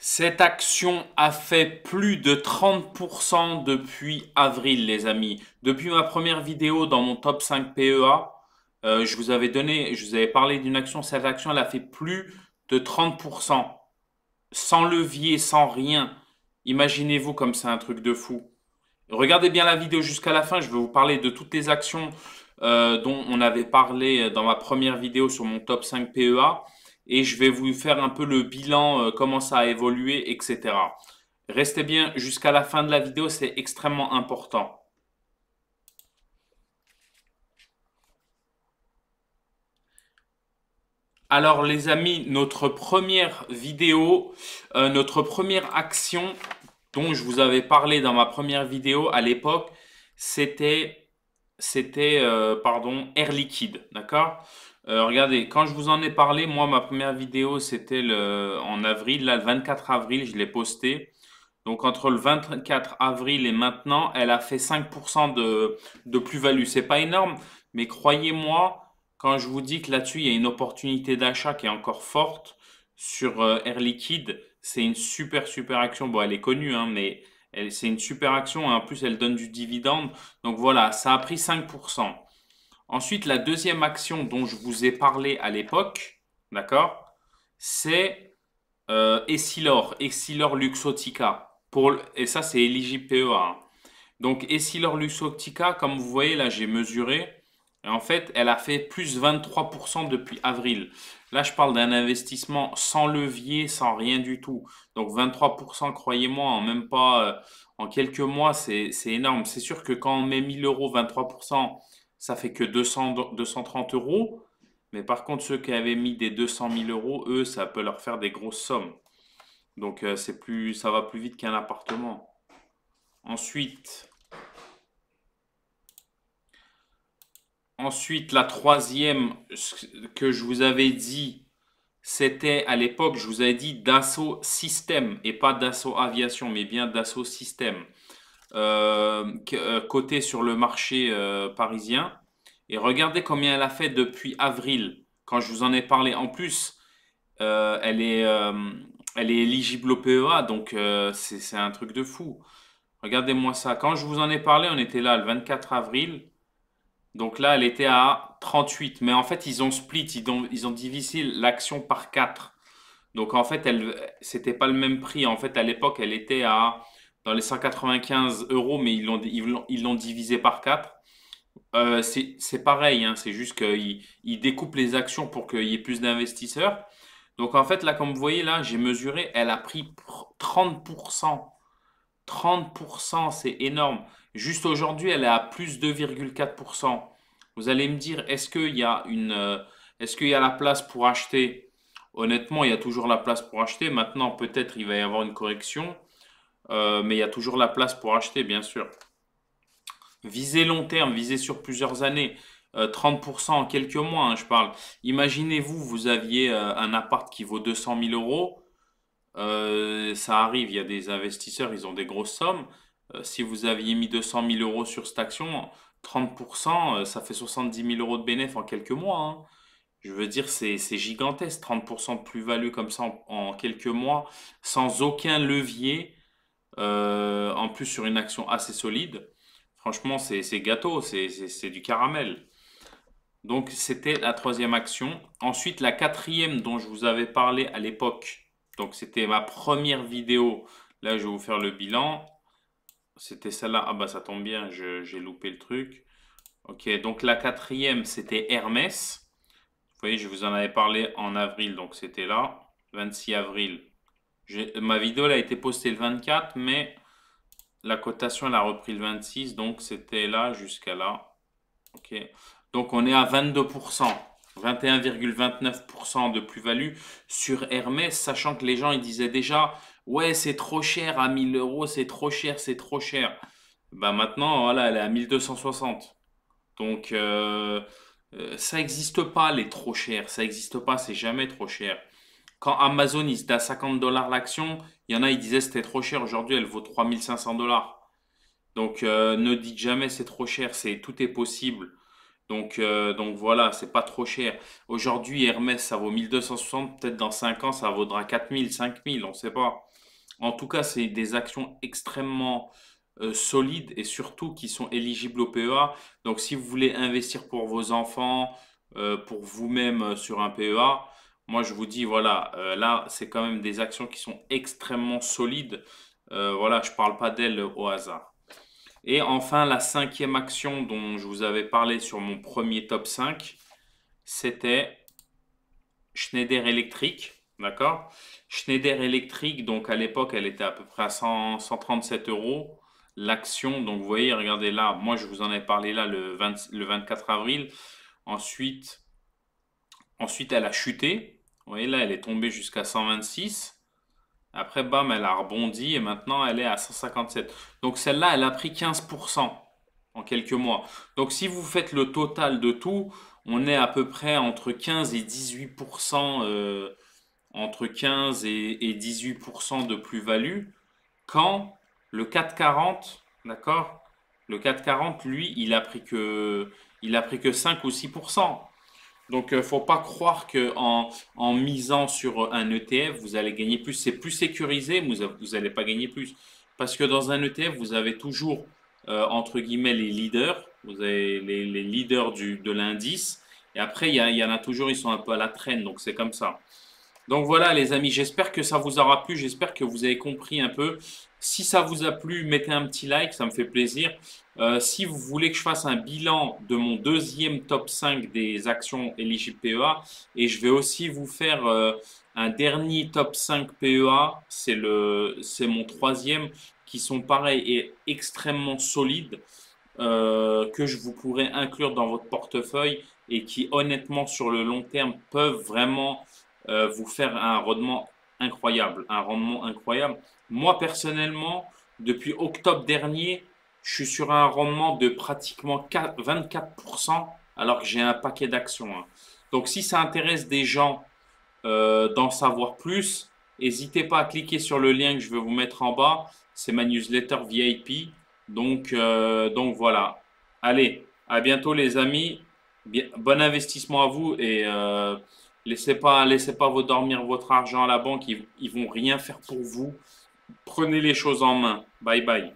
Cette action a fait plus de 30% depuis avril, les amis. Depuis ma première vidéo dans mon top 5 PEA, je vous avais parlé d'une action. Cette action, elle a fait plus de 30%. Sans levier, sans rien. Imaginez-vous comme c'est un truc de fou. Regardez bien la vidéo jusqu'à la fin. Je vais vous parler de toutes les actions dont on avait parlé dans ma première vidéo sur mon top 5 PEA. Et je vais vous faire un peu le bilan, comment ça a évolué, etc. Restez bien jusqu'à la fin de la vidéo, c'est extrêmement important. Alors les amis, notre première vidéo, notre première action dont je vous avais parlé dans ma première vidéo à l'époque, c'était Air Liquide, d'accord? Regardez, quand je vous en ai parlé, moi ma première vidéo c'était en avril, là le 24 avril, je l'ai posté. Donc entre le 24 avril et maintenant, elle a fait 5% de plus-value. C'est pas énorme, mais croyez-moi, quand je vous dis que là-dessus, il y a une opportunité d'achat qui est encore forte sur Air Liquide, c'est une super action. Bon, elle est connue, hein, mais c'est une super action. Et en plus, elle donne du dividende. Donc voilà, ça a pris 5%. Ensuite, la deuxième action dont je vous ai parlé à l'époque, d'accord, c'est Essilor Luxottica. Et ça, c'est éligible PEA, hein. Donc, Essilor Luxottica, comme vous voyez, là, j'ai mesuré. Et en fait, elle a fait plus 23% depuis avril. Là, je parle d'un investissement sans levier, sans rien du tout. Donc, 23%, croyez-moi, en même pas, en quelques mois, c'est énorme. C'est sûr que quand on met 1000 euros, 23%, ça fait que 230 euros. Mais par contre, ceux qui avaient mis des 200 000 euros, eux, ça peut leur faire des grosses sommes. Donc, ça va plus vite qu'un appartement. Ensuite, la troisième que je vous avais dit, c'était à l'époque, je vous avais dit Dassault Systèmes et pas Dassault Aviation, mais bien Dassault Systèmes, coté sur le marché parisien. Et regardez combien elle a fait depuis avril, quand je vous en ai parlé. En plus, euh, elle est, euh, elle est éligible au PEA, donc c'est un truc de fou. Regardez-moi ça. Quand je vous en ai parlé, on était là le 24 avril. Donc là, elle était à 38. Mais en fait, ils ont split, ils ont divisé l'action par 4. Donc en fait, c'était pas le même prix. En fait, à l'époque, elle était dans les 195 euros, mais ils l'ont divisé par 4. C'est pareil, hein, c'est juste qu'ils découpent les actions pour qu'il y ait plus d'investisseurs. Donc en fait, là, comme vous voyez, là, j'ai mesuré, elle a pris 30%. 30%, c'est énorme. Juste aujourd'hui, elle est à plus 2,4%. Vous allez me dire, est-ce qu'il y a la place pour acheter? Honnêtement, il y a toujours la place pour acheter. Maintenant, peut-être il va y avoir une correction, mais il y a toujours la place pour acheter, bien sûr. Visez long terme, visez sur plusieurs années. 30% en quelques mois, hein, je parle. Imaginez-vous, vous aviez un appart qui vaut 200 000 euros. Ça arrive, il y a des investisseurs, ils ont des grosses sommes. Si vous aviez mis 200 000 euros sur cette action, 30%, ça fait 70 000 euros de bénéfice en quelques mois, hein. Je veux dire, c'est gigantesque, 30% de plus-value comme ça en quelques mois, sans aucun levier, en plus sur une action assez solide. Franchement, c'est gâteau, c'est du caramel. Donc, c'était la troisième action. Ensuite, la quatrième dont je vous avais parlé à l'époque. Donc, c'était ma première vidéo. Là, je vais vous faire le bilan. C'était celle-là. Ah bah, ça tombe bien, j'ai loupé le truc. Ok, donc la quatrième, c'était Hermès. Vous voyez, je vous en avais parlé en avril, donc c'était là. 26 avril. Ma vidéo, elle a été postée le 24, mais la cotation, elle a repris le 26. Donc, c'était là jusqu'à là. Ok. Donc on est à 22%, 21,29% de plus-value sur Hermès, sachant que les gens ils disaient déjà, ouais, c'est trop cher à 1000 euros, c'est trop cher, c'est trop cher. Bah maintenant, voilà, elle est à 1260. Donc ça n'existe pas les trop chers, ça n'existe pas, c'est jamais trop cher. Quand Amazon il se à 50 dollars l'action, il y en a ils disaient c'était trop cher, aujourd'hui elle vaut 3500 dollars. Donc ne dites jamais c'est trop cher, tout est possible. Donc voilà, c'est pas trop cher. Aujourd'hui, Hermès, ça vaut 1260. Peut-être dans 5 ans, ça vaudra 4000, 5000, on ne sait pas. En tout cas, c'est des actions extrêmement solides et surtout qui sont éligibles au PEA. Donc, si vous voulez investir pour vos enfants, pour vous-même sur un PEA, moi, je vous dis, voilà, là, c'est quand même des actions qui sont extrêmement solides. Voilà, je ne parle pas d'elles au hasard. Et enfin, la cinquième action dont je vous avais parlé sur mon premier top 5, c'était Schneider Electric, d'accord? Schneider Electric, donc à l'époque, elle était à peu près à 100 137 euros l'action. Donc vous voyez, regardez là, moi je vous en ai parlé là le 24 avril. Ensuite, ensuite, elle a chuté. Vous voyez là, elle est tombée jusqu'à 126. Après, bam, elle a rebondi et maintenant elle est à 157. Donc celle-là, elle a pris 15% en quelques mois. Donc si vous faites le total de tout, on est à peu près entre 15 et 18%, entre 15 et 18% de plus-value. Quand le 440, d'accord? Le 440, lui, il a pris que 5 ou 6%. Donc, il ne faut pas croire en misant sur un ETF, vous allez gagner plus. C'est plus sécurisé, mais vous n'allez pas gagner plus. Parce que dans un ETF, vous avez toujours, entre guillemets, les leaders. Vous avez les leaders de l'indice. Et après, il y en a toujours, ils sont un peu à la traîne. Donc, c'est comme ça. Donc voilà les amis, j'espère que ça vous aura plu, j'espère que vous avez compris un peu. Si ça vous a plu, mettez un petit like, ça me fait plaisir. Si vous voulez que je fasse un bilan de mon deuxième top 5 des actions éligibles PEA, et je vais aussi vous faire un dernier top 5 PEA, c'est mon troisième, qui sont pareils et extrêmement solides, que je vous pourrais inclure dans votre portefeuille et qui honnêtement sur le long terme peuvent vraiment vous faire un rendement incroyable, un rendement incroyable. Moi personnellement, depuis octobre dernier, je suis sur un rendement de pratiquement 24% alors que j'ai un paquet d'actions, hein. Donc si ça intéresse des gens d'en savoir plus, n'hésitez pas à cliquer sur le lien que je vais vous mettre en bas. C'est ma newsletter VIP. Donc voilà. Allez, à bientôt les amis. Bon investissement à vous et laissez pas vous dormir votre argent à la banque. Ils vont rien faire pour vous. Prenez les choses en main. Bye bye.